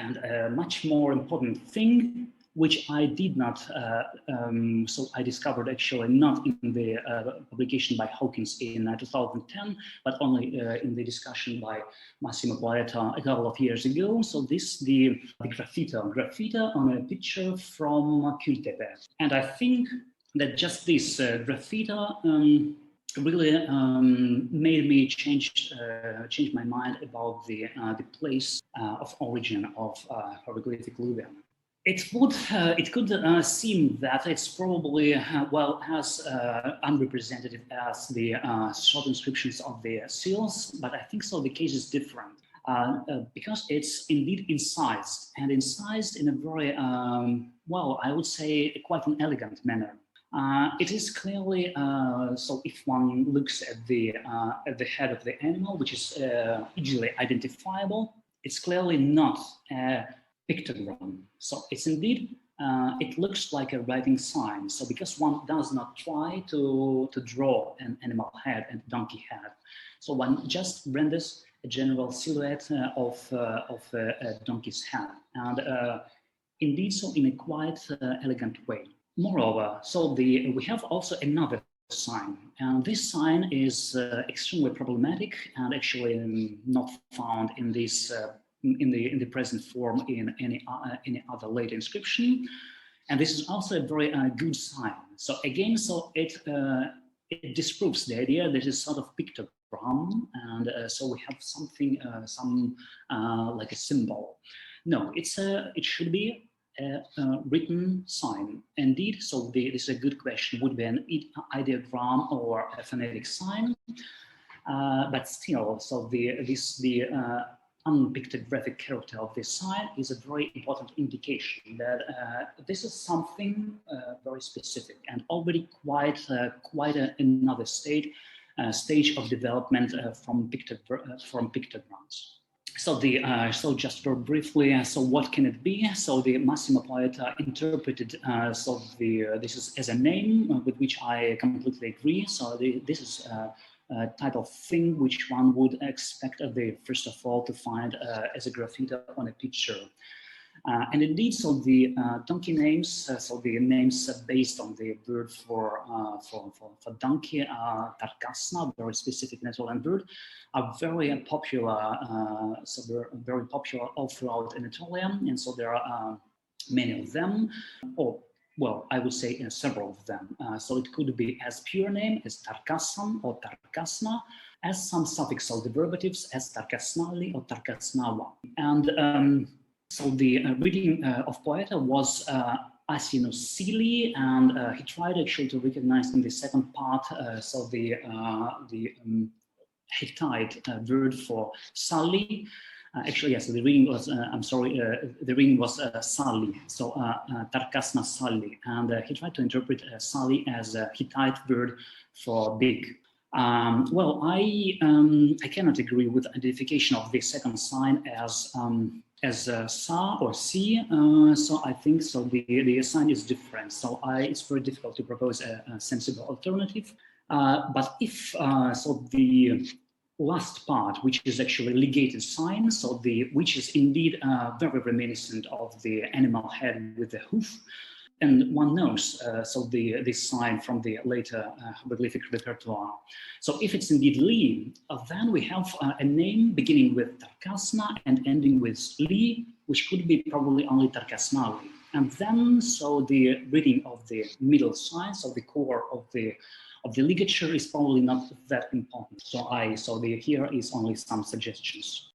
And a much more important thing, which I did not, so I discovered actually not in the publication by Hawkins in 2010, but only in the discussion by Massimo Poeta a couple of years ago. So this, the graffito on a picture from Kültepe. And I think that just this graffito really made me change my mind about the place of origin of hieroglyphic Luwian. It could seem that it's probably well as unrepresentative as the short inscriptions of the seals, but I think so the case is different because it's indeed incised, and incised in a very well, I would say quite an elegant manner. It is clearly so if one looks at the head of the animal, which is easily identifiable, it's clearly not a pictogram. So it's indeed it looks like a writing sign. So because one does not try to draw an animal head and donkey head, so one just renders a general silhouette of a donkey's head, and indeed so in a quite elegant way. Moreover, so we have also another sign, and this sign is extremely problematic and actually not found in this in the present form in any other later inscription. And this is also a very good sign. So again, so it disproves the idea that it's sort of pictogram, and so we have something like a symbol. No, it should be a written sign. Indeed, so this is a good question. Would be an ideogram or a phonetic sign, but still, so the unpictographic character of this sign is a very important indication that this is something very specific and already quite another stage of development from pictograms. So so just very briefly, so what can it be? So the Massimo Poeta interpreted this is as a name with which I completely agree. So this is a type of thing which one would expect first of all to find as a graffito on a picture. And indeed, so the donkey names, so the names based on the bird for donkey, Tarkasna, very specific Anatolian bird, are very popular. So they're very popular all throughout Anatolia, and so there are many of them. Or well, I would say several of them. So it could be as pure name as Tarkasan or Tarkasna, as some suffix or derivatives as Tarkasnali or Tarkasnawa. And so the reading of Poeta was Asinosili, and he tried actually to recognize in the second part so the Hittite word for Sali. Actually, yes, the reading was, I'm sorry, the reading was Sali, so Tarkasna Sali, and he tried to interpret Sali as a Hittite word for big. Well, I cannot agree with the identification of the second sign as Sa or Si, so I think so the sign is different, so it's very difficult to propose a sensible alternative. But if, so the last part, which is actually ligated sign, so which is indeed very reminiscent of the animal head with the hoof, and one knows so this sign from the later hieroglyphic repertoire. So if it's indeed Li, then we have a name beginning with Tarkasna and ending with Li, which could be probably only Tarkasnali. And then so the reading of the middle sign, so the core of the ligature, is probably not that important. So here is only some suggestions.